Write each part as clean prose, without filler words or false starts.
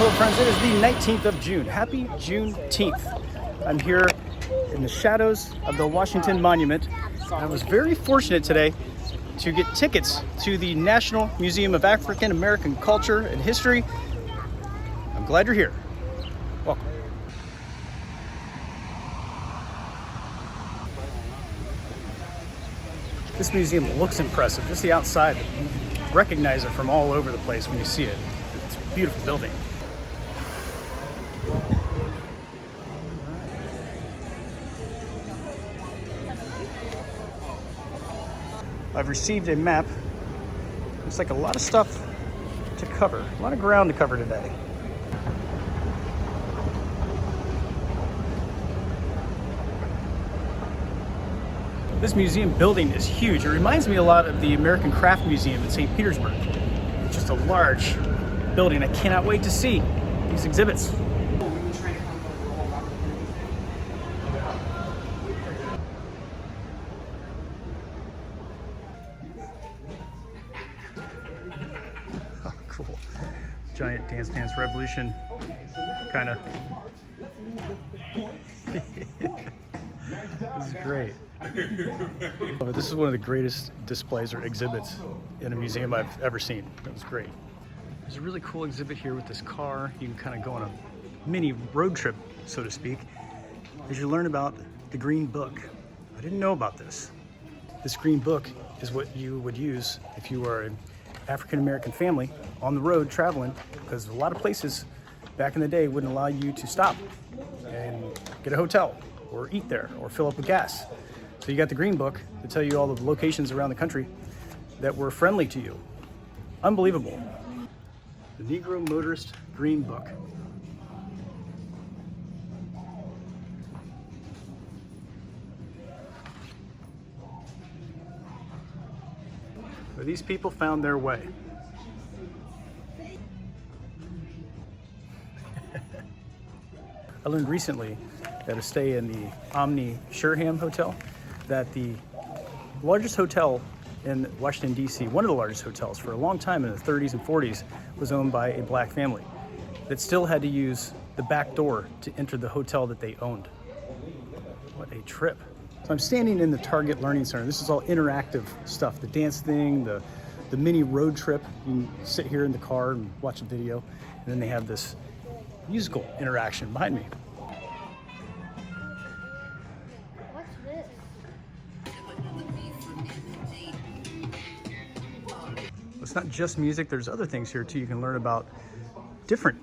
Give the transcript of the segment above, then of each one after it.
Hello friends, it is the 19th of June. Happy Juneteenth. I'm here in the shadows of the Washington Monument. I was very fortunate today to get tickets to the National Museum of African American Culture and History. I'm glad you're here. Welcome. This museum looks impressive. Just the outside, you recognize it from all over the place when you see it. It's a beautiful building. I've received a map. Looks like a lot of stuff to cover, a lot of ground to cover today. This museum building is huge. It reminds me a lot of the American Craft Museum in St. Petersburg. It's just a large building. I cannot wait to see these exhibits. Cool. Giant Dance Dance Revolution, kind of. This is great. This is one of the greatest displays or exhibits in a museum I've ever seen. It was great. There's a really cool exhibit here with this car. You can kind of go on a mini road trip, so to speak, as you learn about the Green Book. I didn't know about this. This Green Book is what you would use if you were an African-American family on the road traveling, because a lot of places back in the day wouldn't allow you to stop and get a hotel or eat there or fill up with gas. So you got the Green Book to tell you all the locations around the country that were friendly to you. Unbelievable. The Negro Motorist Green Book. But these people found their way. I learned recently that a stay in the Omni Sherham Hotel, that the largest hotel in Washington, D.C., one of the largest hotels for a long time in the 30s and 40s, was owned by a black family that still had to use the back door to enter the hotel that they owned. What a trip. So I'm standing in the Target Learning Center. This is all interactive stuff, the dance thing, the mini road trip. You can sit here in the car and watch a video, and then they have this musical interaction behind me. What's this? It's not just music, there's other things here too. You can learn about different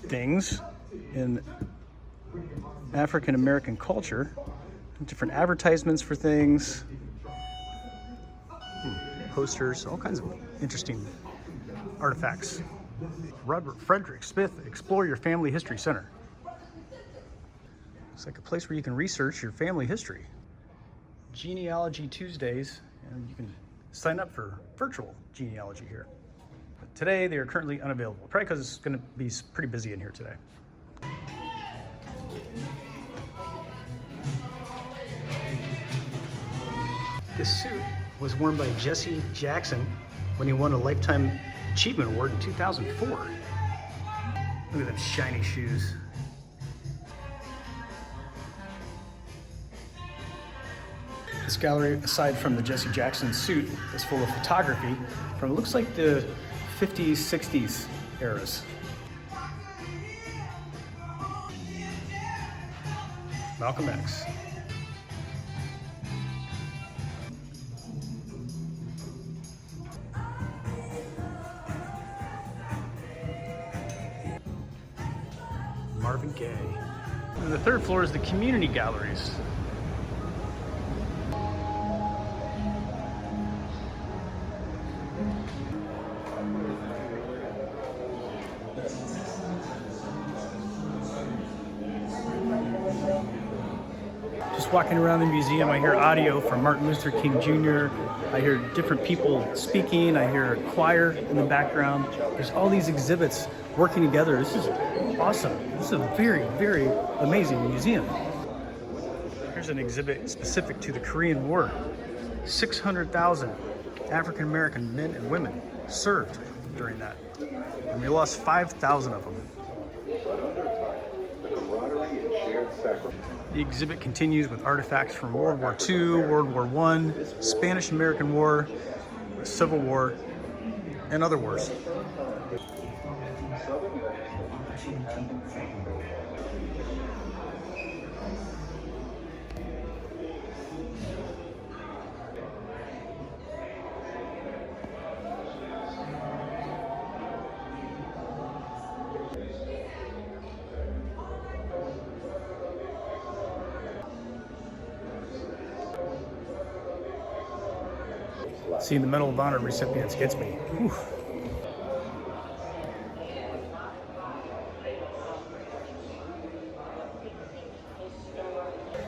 things in African American culture, different advertisements for things, posters, all kinds of interesting artifacts. Robert Frederick Smith Explore Your Family History Center. It's like a place where you can research your family history. Genealogy Tuesdays, and you can sign up for virtual genealogy here. But today they are currently unavailable, probably because it's going to be pretty busy in here today. This suit was worn by Jesse Jackson when he won a Lifetime Achievement Award in 2004. Look at them shiny shoes. This gallery, aside from the Jesse Jackson suit, is full of photography from, it looks like, the 50s, 60s eras. Malcolm X. Marvin Gaye. And the third floor is the community galleries. Just walking around the museum, I hear audio from Martin Luther King Jr. I hear different people speaking. I hear a choir in the background. There's all these exhibits working together. This is awesome. This is a very, very amazing museum. Here's an exhibit specific to the Korean War. 600,000 African American men and women served during that. And we lost 5,000 of them. The exhibit continues with artifacts from World War II, World War I, Spanish-American War, Civil War, and other wars. Seeing the Medal of Honor recipients gets me. Whew.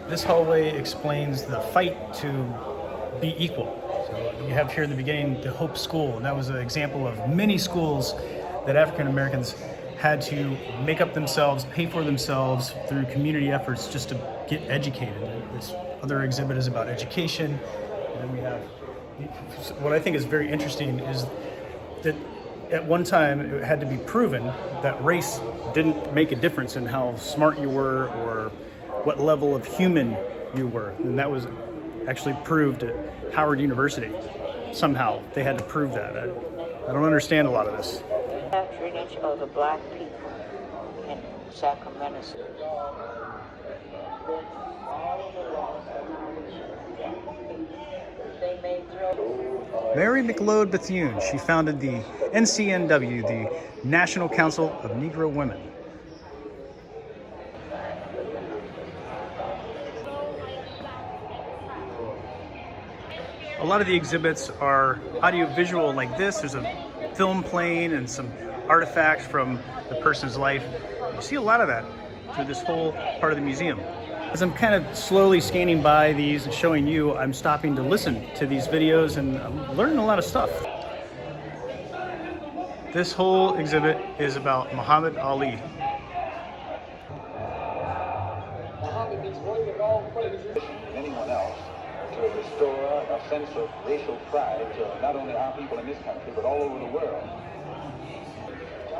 This hallway explains the fight to be equal. So you have here in the beginning the Hope School, and that was an example of many schools that African Americans had to make up themselves, pay for themselves through community efforts just to get educated. This other exhibit is about education, and then we have what I think is very interesting is that at one time it had to be proven that race didn't make a difference in how smart you were or what level of human you were. And that was actually proved at Howard University. Somehow they had to prove that. I don't understand a lot of this. Patronage of the black people in Sacramento. Mary McLeod Bethune, she founded the NCNW, the National Council of Negro Women. A lot of the exhibits are audiovisual like this. There's a film playing and some artifacts from the person's life. You see a lot of that through this whole part of the museum. As I'm kind of slowly scanning by these and showing you, I'm stopping to listen to these videos and I'm learning a lot of stuff. This whole exhibit is about Muhammad Ali. Anyone else to restore a sense of racial pride to not only our people in this country, but all over the world.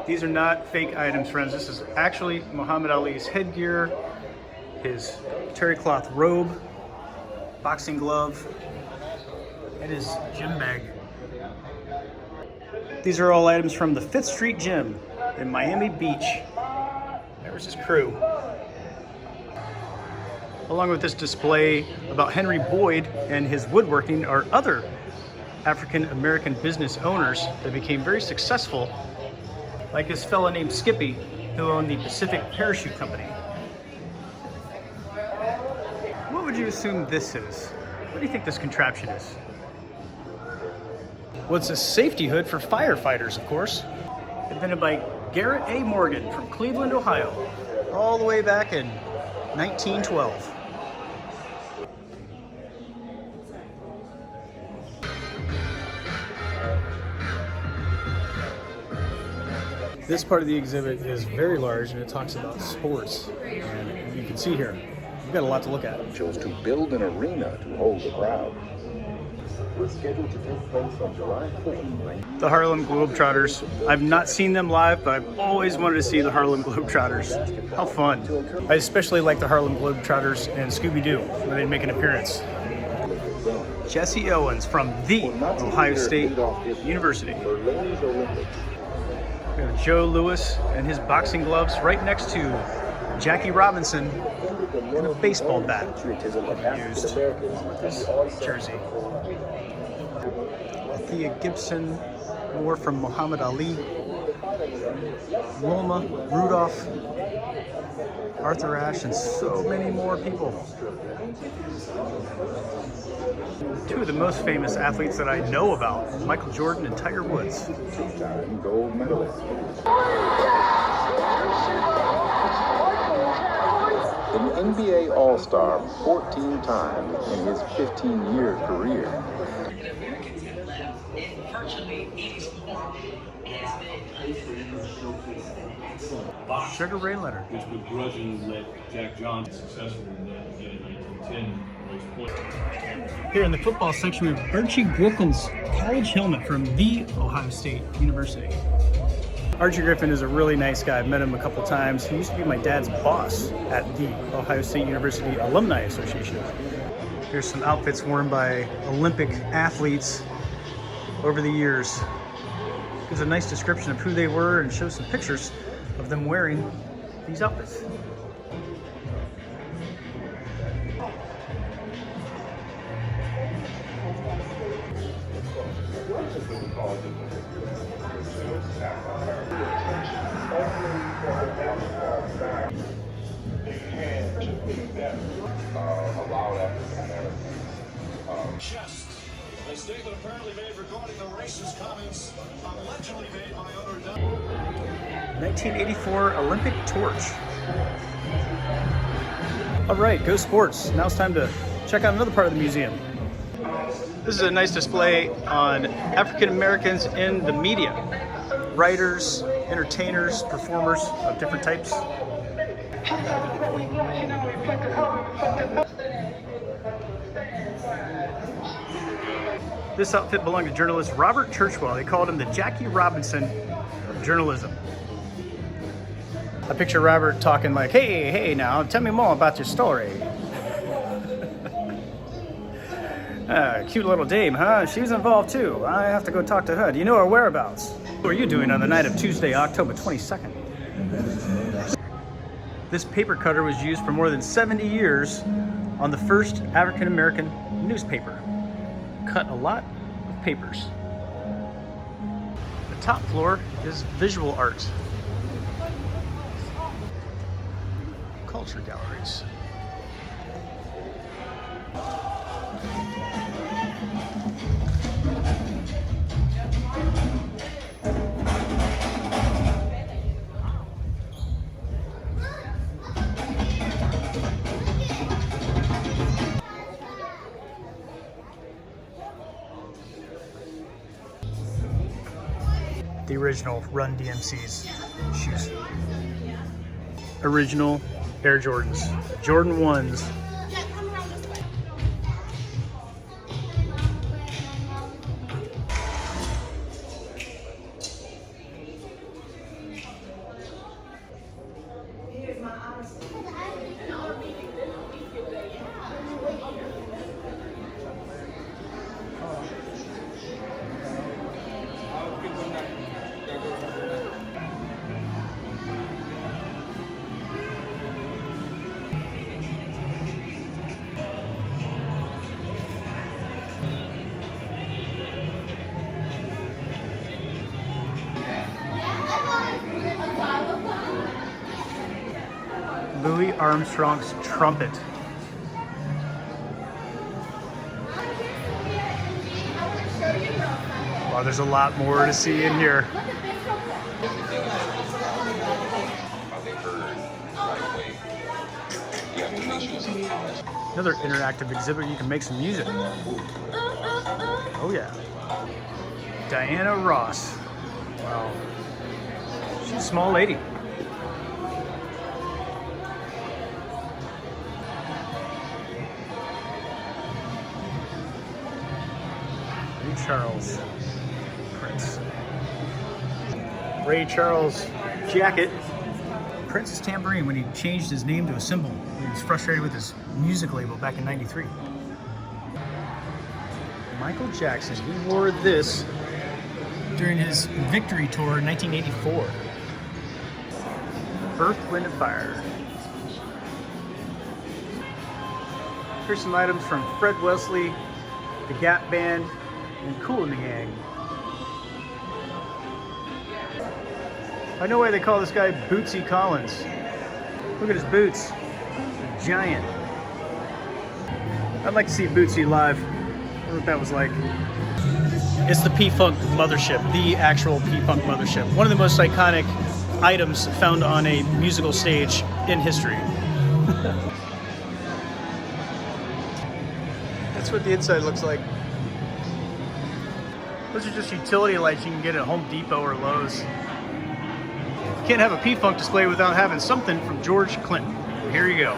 These are not fake items, friends. This is actually Muhammad Ali's headgear, his terry cloth robe, boxing glove, and his gym bag. These are all items from the 5th Street Gym in Miami Beach. There's his crew. Along with this display about Henry Boyd and his woodworking are other African American business owners that became very successful, like this fella named Skippy, who owned the Pacific Parachute Company. What would you assume this is? What do you think this contraption is? Well, it's a safety hood for firefighters, of course. Invented by Garrett A. Morgan from Cleveland, Ohio, all the way back in 1912. This part of the exhibit is very large and it talks about sports. And you can see here, we've got a lot to look at. Chose to build an arena to hold the crowd. Was scheduled to take place on July 14th. The Harlem Globetrotters. I've not seen them live, but I've always wanted to see the Harlem Globetrotters. How fun. I especially like the Harlem Globetrotters and Scooby-Doo when they make an appearance. Jesse Owens from the Ohio State University. We have Joe Louis and his boxing gloves right next to Jackie Robinson and a baseball bat used with his jersey. Thea Gibson, more from Muhammad Ali, Wilma Rudolph, Arthur Ashe, and so many more people. Two of the most famous athletes that I know about, Michael Jordan and Tiger Woods. Two-time gold medalist. An NBA All-Star 14 times in his 15-year career. Sugar Ray Leonard. Which begrudgingly let Jack Johnson successful in getting 1910 race point. Here in the football section, we have Archie Brooklyn's college helmet from the Ohio State University. Archie Griffin is a really nice guy. I've met him a couple times. He used to be my dad's boss at the Ohio State University Alumni Association. Here's some outfits worn by Olympic athletes over the years. Gives a nice description of who they were and shows some pictures of them wearing these outfits. Chest. A statement apparently made regarding the racist comments allegedly made by other 1984 Olympic torch. All right, go sports. Now it's time to check out another part of the museum. This is a nice display on African Americans in the media. Writers, entertainers, performers of different types. This outfit belonged to journalist Robert Churchwell. They called him the Jackie Robinson of journalism. I picture Robert talking like, hey now, tell me more about your story. Cute little dame, huh? She's involved too. I have to go talk to her. Do you know her whereabouts? What are you doing on the night of Tuesday, October 22nd? This paper cutter was used for more than 70 years on the first African American newspaper. Cut a lot of papers. The top floor is visual art. Culture galleries. The original Run DMC's shoes. Original Air Jordans. Jordan 1s. Louis Armstrong's trumpet. Wow, there's a lot more to see in here. Another interactive exhibit, you can make some music. Oh yeah. Diana Ross. Wow. She's a small lady. Charles Prince. Ray Charles jacket. Prince's tambourine when he changed his name to a symbol. He was frustrated with his music label back in '93. Michael Jackson, he wore this during his Victory Tour in 1984. Earth, Wind, and Fire. Here's some items from Fred Wesley, the Gap Band, and Kool and the Gang. I know why they call this guy Bootsy Collins. Look at his boots. They're giant. I'd like to see Bootsy live. I wonder what that was like. It's the P-Funk mothership, the actual P-Funk mothership. One of the most iconic items found on a musical stage in history. That's what the inside looks like. Those are just utility lights you can get at Home Depot or Lowe's. You can't have a P-Funk display without having something from George Clinton. Here you go.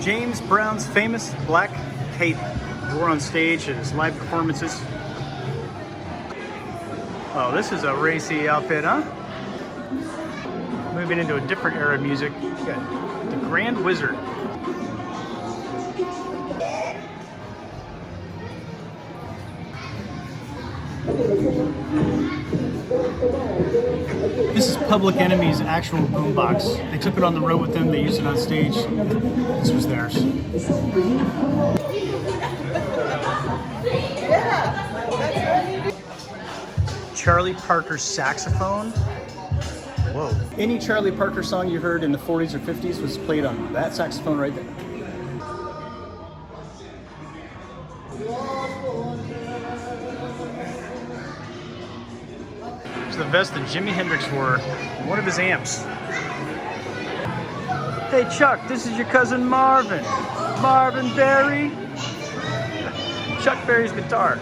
James Brown's famous black cape wore on stage at his live performances. Oh, this is a racy outfit, huh? Moving into a different era of music. You got the Grand Wizard. This is Public Enemy's actual boombox. They took it on the road with them. They used it on stage. This was theirs. Charlie Parker's saxophone. Whoa. Any Charlie Parker song you heard in the 40s or 50s was played on that saxophone right there. It's the vest that Jimi Hendrix wore, one of his amps. Hey Chuck, this is your cousin Marvin. Marvin Berry. Chuck Berry's guitar.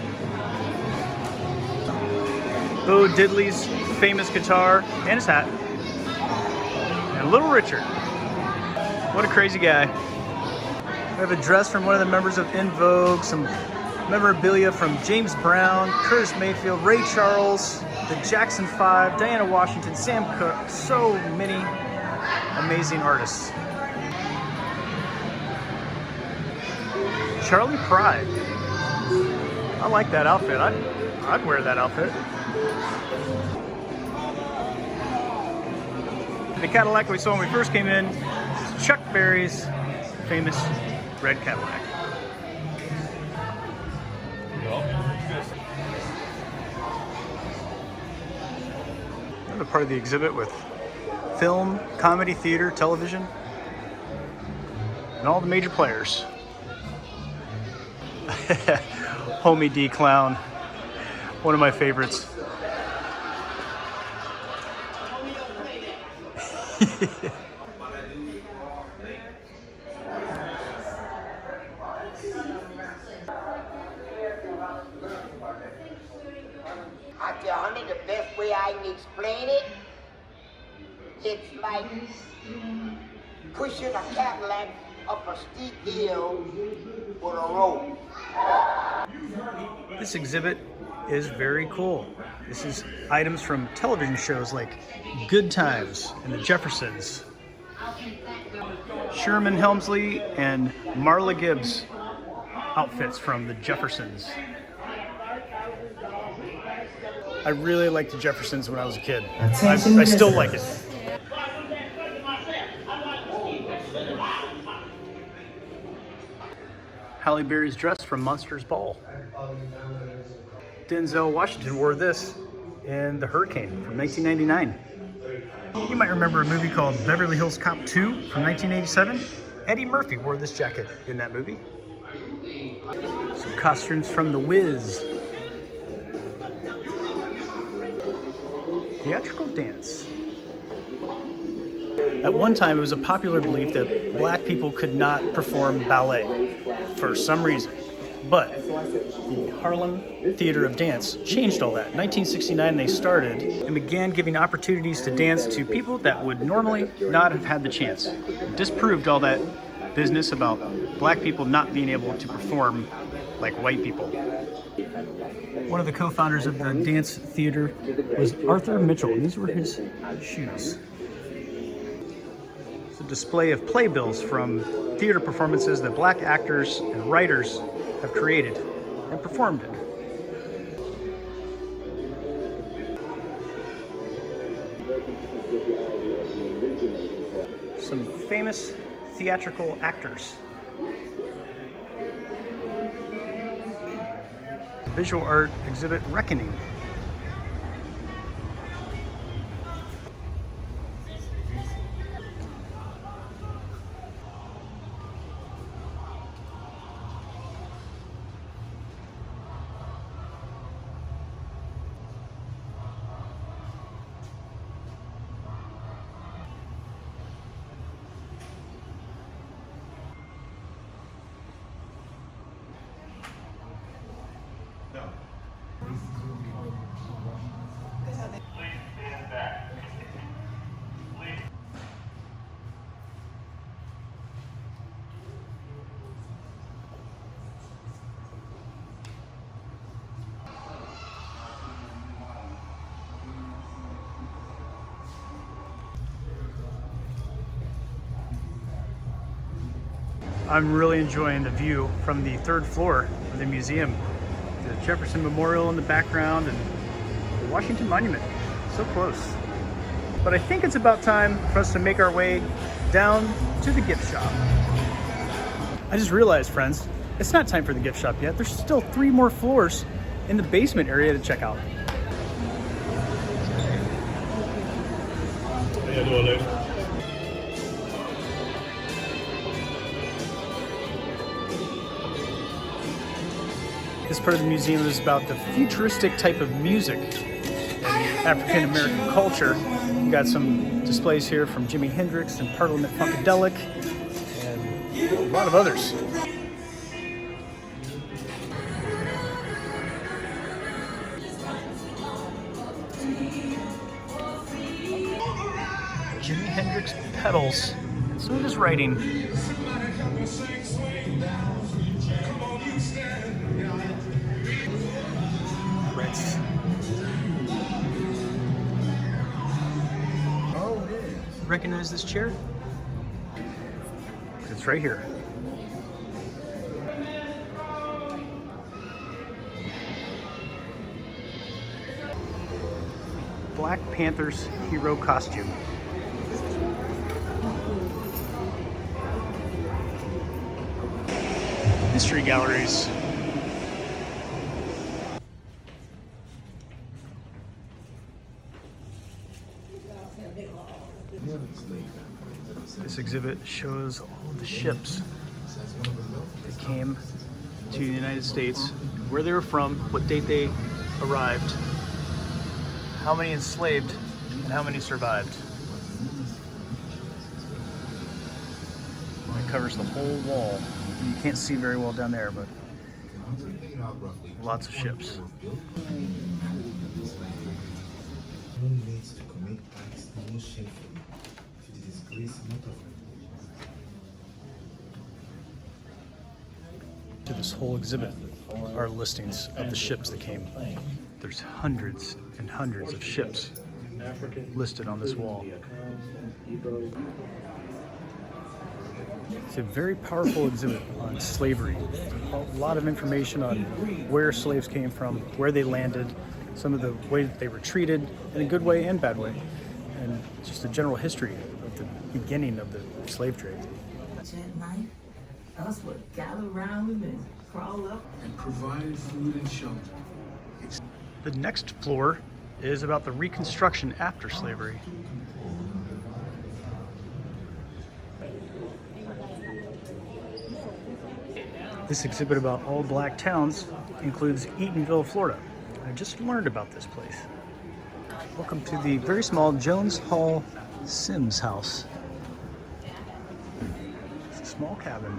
Bo Diddley's famous guitar and his hat. And Little Richard. What a crazy guy. We have a dress from one of the members of In Vogue, some memorabilia from James Brown, Curtis Mayfield, Ray Charles, the Jackson 5, Diana Washington, Sam Cooke, so many amazing artists. Charlie Pride. I like that outfit. I'd wear that outfit. The Cadillac we saw when we first came in is Chuck Berry's famous red Cadillac. Another part of the exhibit with film, comedy, theater, television, and all the major players. Homie D Clown, one of my favorites. I tell honey, the best way I can explain it, it's like pushing a Cadillac up a steep hill with a rope. This exhibit is very cool. This is items from television shows like Good Times and The Jeffersons. Sherman Hemsley and Marla Gibbs outfits from The Jeffersons. I really liked The Jeffersons when I was a kid. I still like it. Halle Berry's dress from Monsters Ball. Denzel Washington wore this in The Hurricane from 1999. You might remember a movie called Beverly Hills Cop 2 from 1987. Eddie Murphy wore this jacket in that movie. Some costumes from The Wiz. Theatrical dance. At one time, it was a popular belief that black people could not perform ballet for some reason. But the Harlem Theater of Dance changed all that. In 1969, they started and began giving opportunities to dance to people that would normally not have had the chance. Disproved all that business about black people not being able to perform like white people. One of the co-founders of the dance theater was Arthur Mitchell. These were his shoes. It's a display of playbills from theater performances that black actors and writers have created and performed in. Some famous theatrical actors. Visual art exhibit Reckoning. I'm really enjoying the view from the 3rd floor of the museum. The Jefferson Memorial in the background and the Washington Monument, so close. But I think it's about time for us to make our way down to the gift shop. I just realized, friends, it's not time for the gift shop yet. There's still 3 more floors in the basement area to check out. How you doing, Luke? This part of the museum is about the futuristic type of music and African American culture. We got some displays here from Jimi Hendrix and Parliament Funkadelic and a lot of others. Jimi Hendrix pedals and some of his writing. Prince. Recognize this chair? It's right here. Black Panther's hero costume. History galleries. This exhibit shows all of the ships that came to the United States, where they were from, what date they arrived, how many enslaved, and how many survived. It covers the whole wall. You can't see very well down there, but lots of ships. To this whole exhibit are listings of the ships that came. There's hundreds and hundreds of ships listed on this wall. It's a very powerful exhibit on slavery. A lot of information on where slaves came from, where they landed, some of the way that they were treated in a good way and bad way, and just a general history of the beginning of the slave trade. At night, us would gather around them and crawl up and provide food and shelter. The next floor is about the Reconstruction after slavery. This exhibit about all black towns includes Eatonville, Florida. I just learned about this place. Welcome to the very small Jones Hall Sims house. It's a small cabin.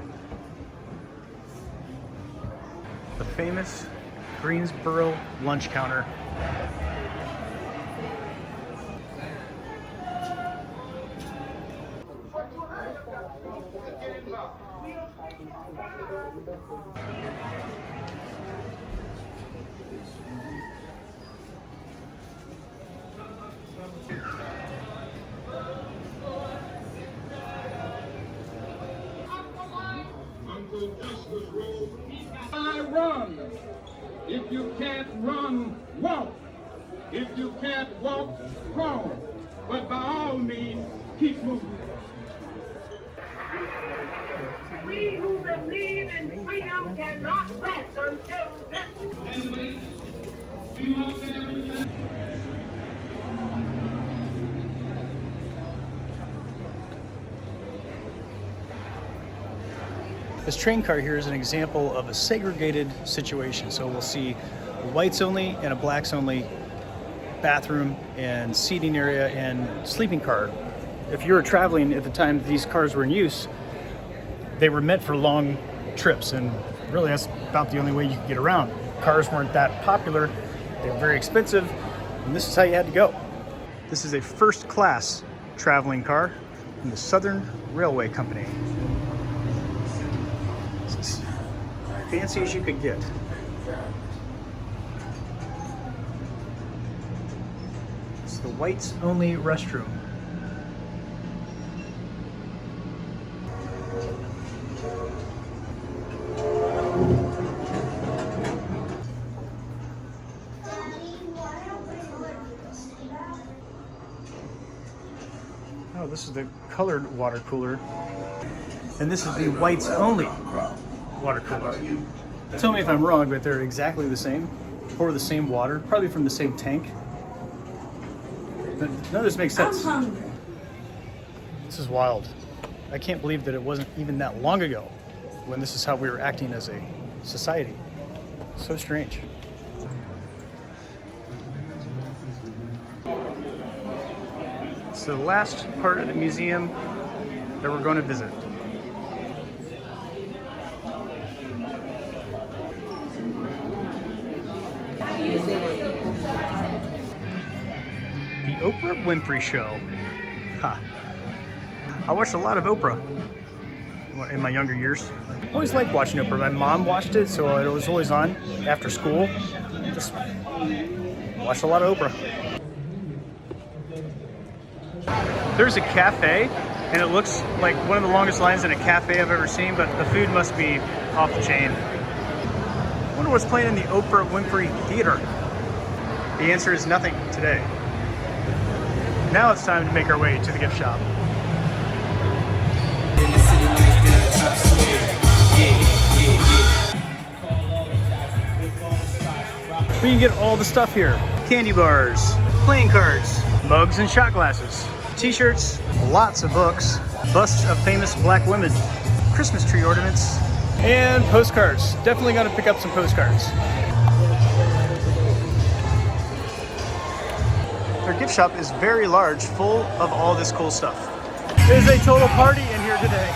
The famous Greensboro lunch counter. Run. If you can't run, walk. If you can't walk, crawl. But by all means, keep moving. We who believe in freedom cannot rest until this. This train car here is an example of a segregated situation. So we'll see a whites only and a blacks only bathroom and seating area and sleeping car. If you were traveling at the time these cars were in use, they were meant for long trips, and really that's about the only way you could get around. Cars weren't that popular, they were very expensive, and this is how you had to go. This is a first class traveling car from the Southern Railway Company. It's as fancy as you could get. It's the whites only restroom. this is the colored water cooler. And this is the whites only water cooler. Tell me if I'm wrong, but they're exactly the same. Pour the same water, probably from the same tank. But none of this makes sense. I'm hungry. This is wild. I can't believe that it wasn't even that long ago when this is how we were acting as a society. So strange. So the last part of the museum that we're going to visit. The Oprah Winfrey Show. Ha. I watched a lot of Oprah in my younger years. I always liked watching Oprah. My mom watched it, so it was always on after school. Just watched a lot of Oprah. There's a cafe, and it looks like one of the longest lines in a cafe I've ever seen, but the food must be off the chain. I wonder what's playing in the Oprah Winfrey Theater. The answer is nothing today. Now it's time to make our way to the gift shop. We can get all the stuff here. Candy bars, playing cards, mugs and shot glasses, t-shirts, lots of books, busts of famous black women, Christmas tree ornaments, and postcards. Definitely gonna pick up some postcards. Their gift shop is very large, full of all this cool stuff. It is a total party in here today.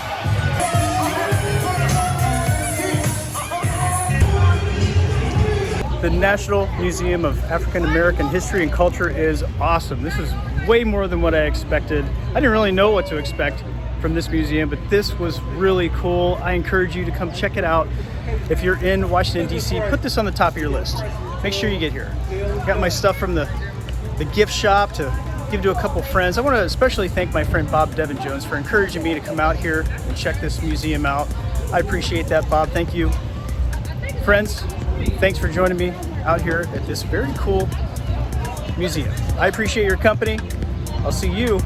The National Museum of African American History and Culture is awesome. This is way more than what I expected. I didn't really know what to expect from this museum, but this was really cool. I encourage you to come check it out. If you're in Washington, D.C., put this on the top of your list. Make sure you get here. Got my stuff from the gift shop to give to a couple friends. I want to especially thank my friend Bob Devin Jones for encouraging me to come out here and check this museum out. I appreciate that, Bob. Thank you. Friends, thanks for joining me out here at this very cool museum. I appreciate your company. I'll see you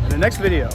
in the next video.